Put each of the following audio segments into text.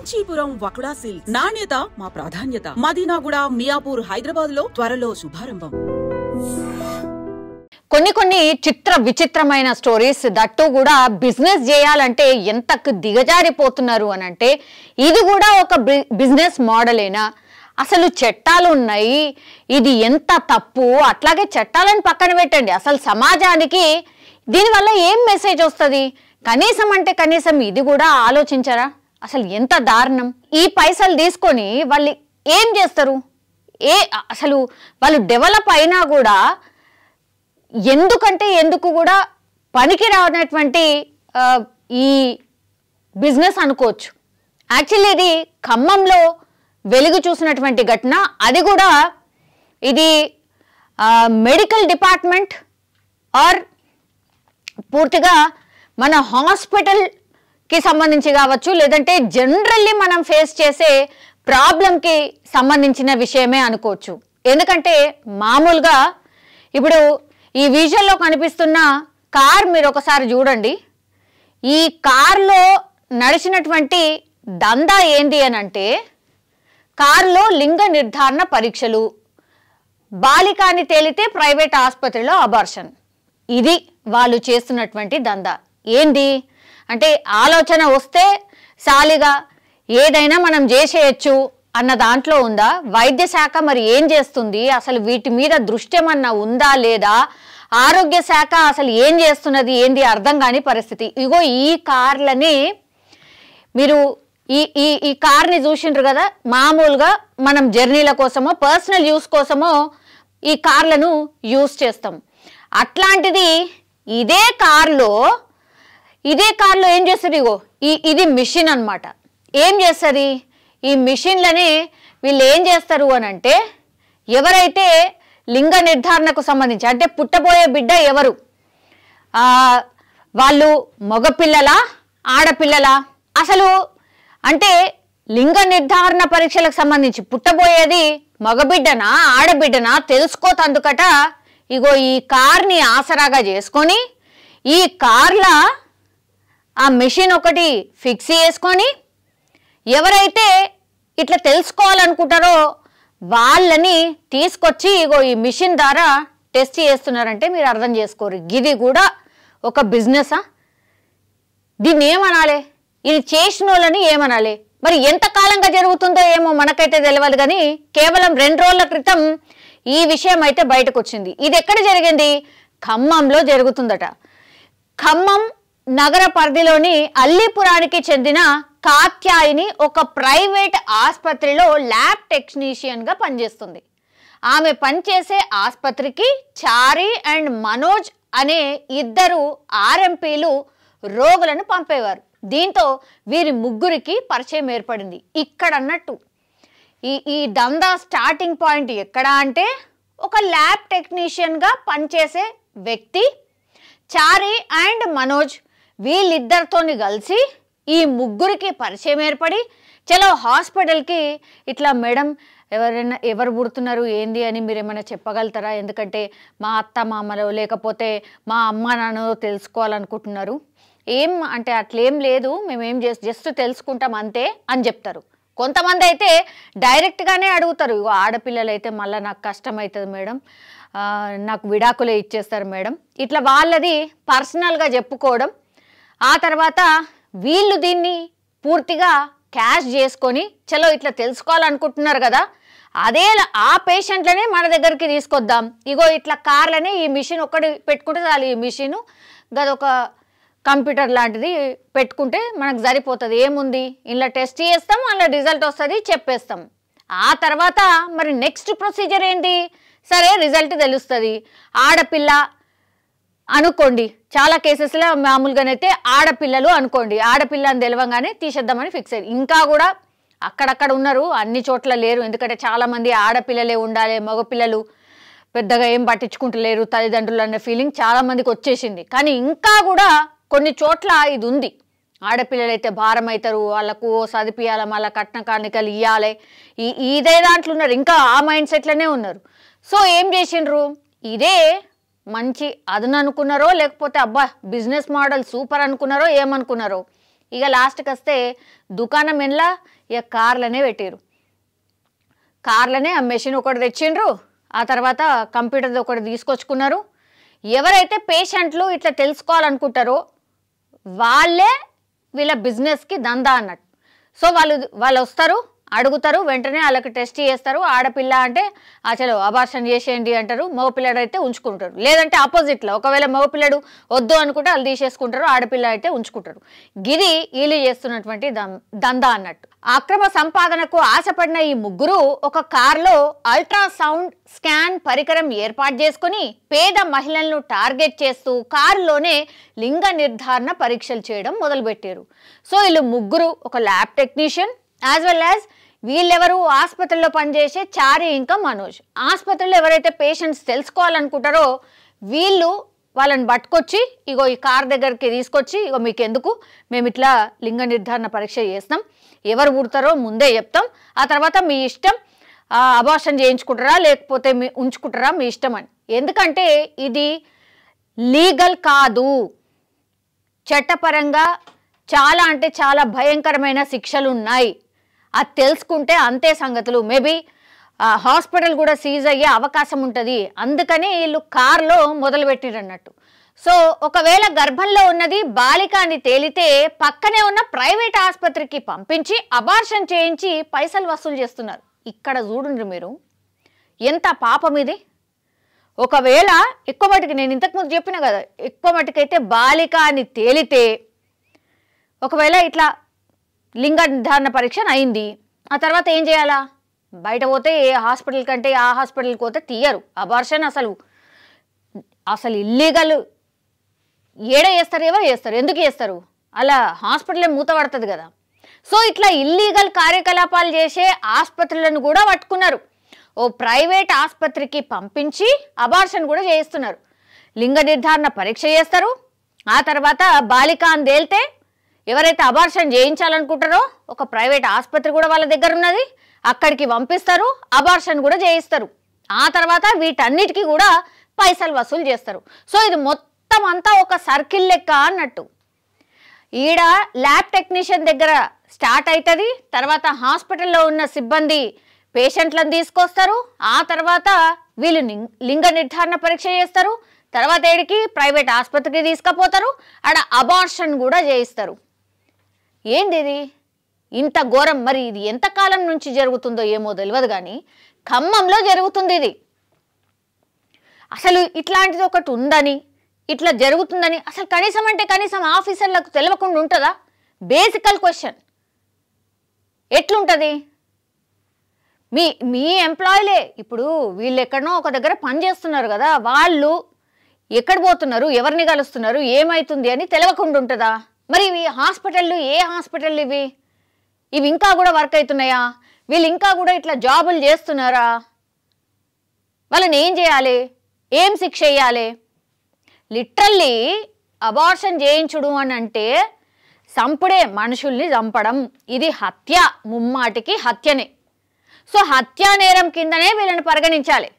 Kanchipuram వకుడా silks నాణ్యత మా ప్రాధాన్యత. మదీనాగూడ, మియాపూర్, హైదరాబాద్ లో త్వరలో శుభారంభం. కొన్ని చిత్ర విచిత్రమైన స్టోరీస్, దట్టు కూడా బిజినెస్ చేయాలంటే ఎంతకు దిగజారిపోతున్నారు అని అంటే ఇది కూడా ఒక బిజినెస్ మోడలేనా? అసలు చట్టాలు ఉన్నాయి, ఇది ఎంత తప్పు? అట్లాగే చట్టాలను పక్కన పెట్టండి, అసలు సమాజానికి దీనివల్ల ఏం మెసేజ్ వస్తుంది? కనీసం అంటే కనీసం ఇది కూడా ఆలోచించరా? అసలు ఎంత దారుణం! ఈ పైసలు తీసుకొని వాళ్ళు ఏం చేస్తారు? అసలు వాళ్ళు డెవలప్ అయినా కూడా ఎందుకు కూడా పనికి రానటువంటి ఈ బిజినెస్ అనుకోవచ్చు. యాక్చువల్లీ ఇది ఖమ్మంలో వెలుగు చూసినటువంటి ఘటన. అది కూడా ఇది మెడికల్ డిపార్ట్మెంట్ ఆర్ పూర్తిగా మన హాస్పిటల్కి సంబంధించి కావచ్చు, లేదంటే జనరల్లీ మనం ఫేస్ చేసే ప్రాబ్లంకి సంబంధించిన విషయమే అనుకోవచ్చు. ఎందుకంటే మామూలుగా ఇప్పుడు ఈ విజువల్లో కనిపిస్తున్న కార్ మీరు ఒకసారి చూడండి. ఈ కార్లో నడిచినటువంటి దందా ఏంది అని అంటే కారులో లింగ నిర్ధారణ పరీక్షలు, బాలికాని తేలితే ప్రైవేట్ ఆసుపత్రిలో అబార్షన్. ఇది వాళ్ళు చేస్తున్నటువంటి దందా. ఏంది అంటే ఆలోచన వస్తే సాలిగా ఏదైనా మనం చేసేయచ్చు అన్న దాంట్లో ఉందా? వైద్య శాఖ మరి ఏం చేస్తుంది? అసలు వీటి మీద దృష్టి ఏమన్నా ఉందా లేదా? ఆరోగ్య శాఖ అసలు ఏం చేస్తున్నది ఏంది అర్థం కాని పరిస్థితి. ఇగో ఈ కార్లని మీరు ఈ కార్ని చూసిండ్రు కదా, మామూలుగా మనం జర్నీల కోసమో పర్సనల్ యూస్ కోసమో ఈ కార్లను యూస్ చేస్తాం. అట్లాంటిది ఇదే కార్లో ఏం చేస్తారు? ఇగో ఇది మిషన్ అన్నమాట. ఏం చేస్తుంది ఈ మిషన్లని? వీళ్ళు ఏం చేస్తారు అని అంటే ఎవరైతే లింగ నిర్ధారణకు సంబంధించి అంటే పుట్టబోయే బిడ్డ ఎవరు, వాళ్ళు మగపిల్లలా ఆడపిల్లలా? అసలు అంటే లింగ నిర్ధారణ పరీక్షలకు సంబంధించి పుట్టబోయేది మగబిడ్డనా ఆడబిడ్డనా తెలుసుకోతందుకట ఇగో ఈ కార్ని ఆసరాగా చేసుకొని ఈ కార్ల ఆ మెషిన్ ఒకటి ఫిక్స్ చేసుకొని ఎవరైతే ఇట్లా తెలుసుకోవాలనుకుంటారో వాళ్ళని తీసుకొచ్చి ఇగో ఈ మిషన్ ద్వారా టెస్ట్ చేస్తున్నారంటే మీరు అర్థం చేసుకోరు. ఇది కూడా ఒక బిజినెసా? దీన్ని ఏమనాలి? ఇది చేసిన వాళ్ళని ఏమనాలి? మరి ఎంతకాలంగా జరుగుతుందో ఏమో మనకైతే తెలియదు, కానీ కేవలం 2 రోజుల క్రితం ఈ విషయం అయితే బయటకు వచ్చింది. ఇది ఎక్కడ జరిగింది? ఖమ్మంలో జరుగుతుందట. ఖమ్మం నగర పరిధిలోని అల్లీపురానికి చెందిన కాత్యాయిని ఒక ప్రైవేట్ ఆసుపత్రిలో ల్యాబ్ టెక్నీషియన్గా పనిచేస్తుంది. ఆమె పనిచేసే ఆసుపత్రికి చారి అండ్ మనోజ్ అనే 2 ఆర్ఎంపీలు రోగులను పంపేవారు. దీంతో వీరి ముగ్గురికి పరిచయం ఏర్పడింది. ఇక్కడ అన్నట్టు ఈ దందా స్టార్టింగ్ పాయింట్ ఎక్కడ అంటే ఒక ల్యాబ్ టెక్నీషియన్గా పనిచేసే వ్యక్తి చారి అండ్ మనోజ్ వీళ్ళిద్దరితోని కలిసి ఈ ముగ్గురికి పరిచయం ఏర్పడి చలో హాస్పిటల్కి ఇట్లా మేడం ఎవరు పుడుతున్నారు ఏంది అని మీరు ఏమైనా చెప్పగలుగుతారా? ఎందుకంటే మా అత్త మామలో లేకపోతే మా అమ్మ నాన్నో తెలుసుకోవాలనుకుంటున్నారు. ఏం అంటే అట్లేం లేదు, మేమేం జస్ట్ తెలుసుకుంటాం అంతే అని చెప్తారు. కొంతమంది అయితే డైరెక్ట్గానే అడుగుతారు, ఇగో ఆడపిల్లలు అయితే మళ్ళీ నాకు కష్టం అవుతుంది మేడం, నాకు విడాకులే ఇచ్చేస్తారు మేడం. ఇట్లా వాళ్ళది పర్సనల్గా చెప్పుకోవడం. ఆ తర్వాత వీళ్ళు దీన్ని పూర్తిగా క్యాష్ చేసుకొని చలో ఇట్లా తెలుసుకోవాలనుకుంటున్నారు కదా, అదే ఆ పేషెంట్లనే మన దగ్గరికి తీసుకొద్దాం, ఇగో ఇట్లా కార్లనే ఈ మిషన్ ఒక్కటి పెట్టుకుంటే చాలు, ఈ మిషను గదొక కంప్యూటర్ లాంటిది పెట్టుకుంటే మనకు సరిపోతుంది, ఏముంది ఇలా టెస్ట్ చేస్తాం, అలా రిజల్ట్ వస్తుంది చెప్పేస్తాం. ఆ తర్వాత మరి నెక్స్ట్ ప్రొసీజర్ ఏంటి? సరే రిజల్ట్ తెలుస్తుంది, ఆడపిల్ల అనుకోండి, చాలా కేసెస్లో మామూలుగానైతే ఆడపిల్లలు అనుకోండి, ఆడపిల్ల అని తెలవంగానే తీసేద్దామని ఫిక్స్ అయ్యి. ఇంకా కూడా అక్కడక్కడ ఉన్నారు, అన్ని చోట్ల లేరు. ఎందుకంటే చాలామంది ఆడపిల్లలే ఉండాలి, మగపిల్లలు పెద్దగా ఏం పట్టించుకుంటలేరు తల్లిదండ్రులు అనే ఫీలింగ్ చాలామందికి వచ్చేసింది. కానీ ఇంకా కూడా కొన్ని చోట్ల ఇది ఉంది, ఆడపిల్లలు అయితే భారం అవుతారు, వాళ్ళకు చదివియాలి, మళ్ళీ కట్న కానుకలు ఇవ్వాలి, ఇదే దాంట్లో ఉన్నారు, ఇంకా ఆ మైండ్ సెట్లోనే ఉన్నారు. సో ఏం చేసిండ్రు? ఇదే మంచి అదును అనుకున్నారో లేకపోతే అబ్బా బిజినెస్ మోడల్ సూపర్ అనుకున్నారో ఏమనుకున్నారో, ఇక లాస్ట్కి వస్తే దుకాణం ఎన్లా ఇక కార్లనే పెట్టారు. కార్లనే ఆ మెషిన్ ఒకటి తెచ్చిండ్రు, ఆ తర్వాత కంప్యూటర్ ఒకటి తీసుకొచ్చుకున్నారు. ఎవరైతే పేషెంట్లు ఇట్లా తెలుసుకోవాలనుకుంటారో వాళ్ళే వీళ్ళ బిజినెస్కి దందా అన్నట్టు. సో వాళ్ళు వస్తారు, అడుగుతారు, వెంటనే వాళ్ళకి టెస్ట్ చేస్తారు. ఆడపిల్ల అంటే అసలు అబార్షన్ చేసేయండి అంటారు, మగపిల్లడు అయితే ఉంచుకుంటారు. లేదంటే ఆపోజిట్లో ఒకవేళ మగపిల్లడు వద్దు అనుకుంటే వాళ్ళు తీసేసుకుంటారు, ఆడపిల్ల అయితే ఉంచుకుంటారు. గిది వీళ్ళు చేస్తున్నటువంటి దందా అన్నట్టు. అక్రమ సంపాదనకు ఆశపడిన ఈ ముగ్గురు ఒక కారులో అల్ట్రాసౌండ్ స్కాన్ పరికరం ఏర్పాటు చేసుకుని పేద మహిళలను టార్గెట్ చేస్తూ కారులోనే లింగ నిర్ధారణ పరీక్షలు చేయడం మొదలుపెట్టారు. సో వీళ్ళు ముగ్గురు ఒక lab technician as well as వీళ్ళెవరు ఆసుపత్రిలో పనిచేసే చారి ఇంకా మనోజ్. ఆసుపత్రిలో ఎవరైతే పేషెంట్స్ తెలుసుకోవాలనుకుంటారో వీళ్ళు వాళ్ళని పట్టుకొచ్చి ఇగో ఈ కార్ దగ్గరికి తీసుకొచ్చి ఇగో మీకు ఎందుకు మేము ఇట్లా లింగ నిర్ధారణ పరీక్ష చేస్తాం, ఎవరు పుడతారో ముందే చెప్తాం, ఆ తర్వాత మీ ఇష్టం అబార్షన్ చేయించుకుంటారా లేకపోతే మీ ఉంచుకుంటారా మీ ఇష్టం అని. ఎందుకంటే ఇది లీగల్ కాదు, చట్టపరంగా చాలా అంటే చాలా భయంకరమైన శిక్షలు ఉన్నాయి. అది తెలుసుకుంటే అంతే సంగతులు. మేబీ హాస్పిటల్ కూడా సీజ్ అయ్యే అవకాశం ఉంటుంది. అందుకని వీళ్ళు కార్లో మొదలుపెట్టిరు అన్నట్టు. సో ఒకవేళ గర్భంలో ఉన్నది బాలిక అని తేలితే పక్కనే ఉన్న ప్రైవేట్ ఆసుపత్రికి పంపించి అబార్షన్ చేయించి పైసలు వసూలు చేస్తున్నారు. ఇక్కడ చూడండి మీరు ఎంత పాపం ఇది. ఒకవేళ ఎక్కువ మటుకు నేను ఇంతకుముందు చెప్పిన కదా, ఎక్కువ మటుకైతే బాలిక అని తేలితే ఒకవేళ ఇట్లా లింగ నిర్ధారణ పరీక్ష అయింది, ఆ తర్వాత ఏం చేయాలా? బయట పోతే ఏ హాస్పిటల్ కంటే ఆ హాస్పిటల్కి పోతే తీయరు అబార్షన్. అసలు ఇల్లీగల్ ఏడ చేస్తారు, ఎవరు చేస్తారు, ఎందుకు చేస్తారు? అలా హాస్పిటల్ మూతపడుతుంది కదా. సో ఇట్లా ఇల్లీగల్ కార్యకలాపాలు చేసే ఆసుపత్రులను కూడా పట్టుకున్నారు. ఓ ప్రైవేట్ ఆసుపత్రికి పంపించి అబార్షన్ కూడా చేయిస్తున్నారు. లింగ నిర్ధారణ పరీక్ష చేస్తారు, ఆ తర్వాత బాలిక అని తేలితే ఎవరైతే అబార్షన్ చేయించాలనుకుంటారో ఒక ప్రైవేట్ ఆసుపత్రి కూడా వాళ్ళ దగ్గర ఉన్నది, అక్కడికి పంపిస్తారు, అబార్షన్ కూడా చేయిస్తారు. ఆ తర్వాత వీటన్నిటికీ కూడా పైసలు వసూలు చేస్తారు. సో ఇది మొత్తం అంతా ఒక సర్కిల్ లెక్క అన్నట్టు. ఈడ ల్యాబ్ టెక్నీషియన్ దగ్గర స్టార్ట్ అవుతుంది, తర్వాత హాస్పిటల్లో ఉన్న సిబ్బంది పేషెంట్లను తీసుకొస్తారు, ఆ తర్వాత వీళ్ళు లింగ నిర్ధారణ పరీక్ష చేస్తారు, తర్వాత ఏడికి ప్రైవేట్ ఆసుపత్రికి తీసుకుపోతారు, ఆడ అబార్షన్ కూడా చేయిస్తారు. ఏంది ఇది ఇంత ఘోరం? మరి ఇది ఎంతకాలం నుంచి జరుగుతుందో ఏమో తెలియదు, కానీ ఖమ్మంలో జరుగుతుంది ఇది. అసలు ఇట్లాంటిది ఒకటి ఉందని, ఇట్లా జరుగుతుందని అసలు కనీసం ఆఫీసర్లకు తెలియకుండా ఉంటుందా? బేసికల్ క్వశ్చన్. ఎట్లుంటుంది? మీ ఎంప్లాయీలే ఇప్పుడు వీళ్ళు ఎక్కడనో ఒక దగ్గర పని చేస్తున్నారు కదా, వాళ్ళు ఎక్కడ పోతున్నారు, ఎవరిని కలుస్తున్నారు, ఏమవుతుంది అని తెలియకుండా ఉంటుందా? మరి ఇవి హాస్పిటళ్ళు, ఏ హాస్పిటల్ ఇవి ఇంకా కూడా వర్క్ అవుతున్నాయా? వీళ్ళు ఇంకా కూడా ఇట్లా జాబులు చేస్తున్నారా? వాళ్ళని ఏం చేయాలి, ఏం శిక్ష వేయాలి? లిటరల్లీ అబార్షన్ చేయించుడు అని అంటే సంపుడే, మనుషుల్ని చంపడం. ఇది హత్య, ముమ్మాటికి హత్యనే. సో హత్యా నేరం కిందనే వీళ్ళని పరిగణించాలి.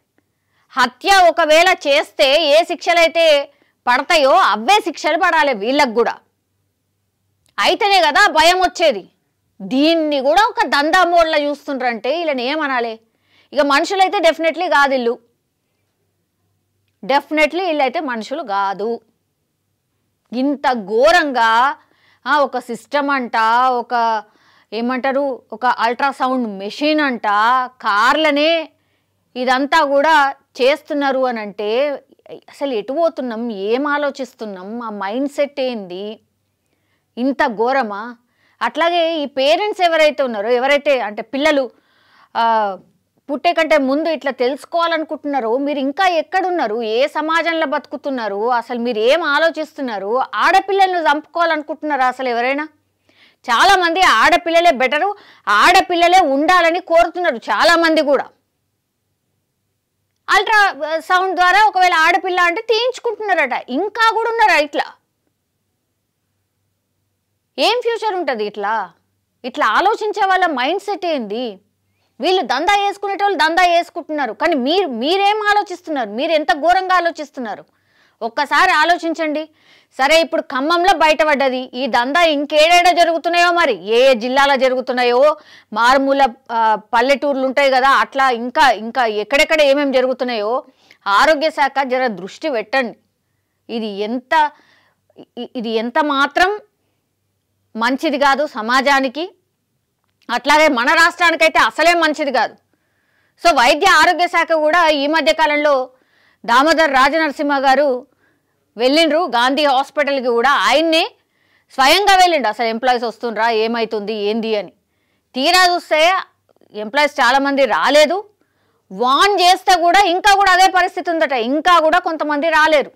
హత్య ఒకవేళ చేస్తే ఏ శిక్షలైతే పడతాయో అవే శిక్షలు పడాలి వీళ్ళకు కూడా. అయితేనే కదా భయం వచ్చేది. దీన్ని కూడా ఒక దందా మోడ్లా చూస్తుండ్రంటే వీళ్ళని ఏమనాలి? ఇక మనుషులైతే డెఫినెట్లీ కాదు, వీళ్ళైతే మనుషులు కాదు. ఇంత ఘోరంగా ఒక సిస్టమ్ అంట, ఒక ఏమంటారు, ఒక అల్ట్రాసౌండ్ మెషిన్ అంట, కార్లనే ఇదంతా కూడా చేస్తున్నారు అని అంటే అసలు ఎటు పోతున్నాం, ఏం ఆలోచిస్తున్నాం, ఆ మైండ్ సెట్ ఏంది? ఇంత ఘోరమా? అట్లాగే ఈ పేరెంట్స్ ఎవరైతే ఉన్నారో, ఎవరైతే అంటే పిల్లలు పుట్టే కంటే ముందు ఇట్లా తెలుసుకోవాలనుకుంటున్నారో, మీరు ఇంకా ఎక్కడున్నారు, ఏ సమాజంలో బతుకుతున్నారు, అసలు మీరు ఏం ఆలోచిస్తున్నారు? ఆడపిల్లలను చంపుకోవాలనుకుంటున్నారా అసలు ఎవరైనా? చాలామంది ఆడపిల్లలే బెటరు, ఆడపిల్లలే ఉండాలని కోరుతున్నారు చాలామంది కూడా. అల్ట్రా సౌండ్ ద్వారా ఒకవేళ ఆడపిల్ల అంటే తీయించుకుంటున్నారట, ఇంకా కూడా ఉన్నారా ఇట్లా? ఏం ఫ్యూచర్ ఉంటుంది ఇట్లా ఆలోచించే వాళ్ళ మైండ్ సెట్ ఏంది? వీళ్ళు దందా వేసుకునేటోళ్ళు దందా వేసుకుంటున్నారు, కానీ మీరేం ఆలోచిస్తున్నారు? మీరు ఎంత ఘోరంగా ఆలోచిస్తున్నారు? ఒక్కసారి ఆలోచించండి. సరే, ఇప్పుడు ఖమ్మంలో బయటపడ్డది, ఈ దందా ఇంకేడేడా జరుగుతున్నాయో, మరి ఏ ఏ జిల్లాలో జరుగుతున్నాయో, మారుమూల పల్లెటూర్లు ఉంటాయి కదా, అట్లా ఇంకా ఇంకా ఎక్కడెక్కడ ఏమేమి జరుగుతున్నాయో ఆరోగ్య శాఖ జర దృష్టి పెట్టండి. ఇది ఎంత మాత్రం మంచిది కాదు సమాజానికి, అట్లాగే మన రాష్ట్రానికైతే అసలే మంచిది కాదు. సో వైద్య ఆరోగ్య శాఖ కూడా ఈ మధ్య కాలంలో దామోదర్ రాజనరసింహ గారు వెళ్ళిండ్రు గాంధీ హాస్పిటల్కి, కూడా ఆయన్నే స్వయంగా వెళ్ళిండు. అసలు ఎంప్లాయీస్ వస్తుండ్రా, ఏమవుతుంది ఏంది అని. తీరా చూస్తే ఎంప్లాయీస్ చాలామంది రాలేదు. వాన్ చేస్తే కూడా ఇంకా కూడా అదే పరిస్థితి ఉందట, ఇంకా కూడా కొంతమంది రాలేరు.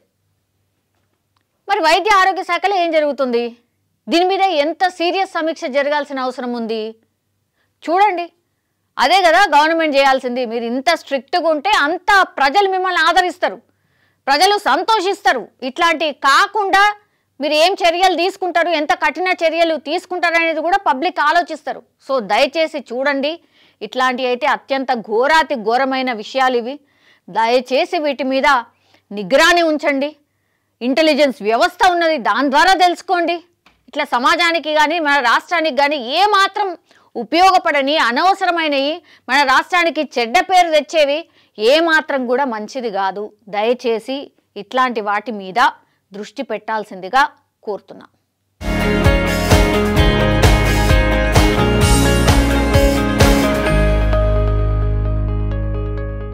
మరి వైద్య ఆరోగ్య శాఖలో ఏం జరుగుతుంది? దీని మీద ఎంత సీరియస్ సమీక్ష జరగాల్సిన అవసరం ఉంది చూడండి. అదే కదా గవర్నమెంట్ చేయాల్సింది. మీరు ఇంత స్ట్రిక్ట్గా ఉంటే అంత ప్రజలు మిమ్మల్ని ఆదరిస్తారు, ప్రజలు సంతోషిస్తారు. ఇట్లాంటి కాకుండా మీరు ఏం చర్యలు తీసుకుంటారు, ఎంత కఠిన చర్యలు తీసుకుంటారు అనేది కూడా పబ్లిక్ ఆలోచిస్తారు. సో దయచేసి చూడండి, ఇట్లాంటివి అయితే అత్యంత ఘోరాతి ఘోరమైన విషయాలు ఇవి. దయచేసి వీటి మీద నిగ్రహాన్ని ఉంచండి. ఇంటెలిజెన్స్ వ్యవస్థ ఉన్నది, దాని ద్వారా తెలుసుకోండి. ఇట్లా సమాజానికి కానీ మన రాష్ట్రానికి కానీ ఏమాత్రం ఉపయోగపడని అనవసరమైనవి, మన రాష్ట్రానికి చెడ్డ పేరు తెచ్చేవి ఏమాత్రం కూడా మంచిది కాదు. దయచేసి ఇట్లాంటి వాటి మీద దృష్టి పెట్టాల్సిందిగా కోరుతున్నాం.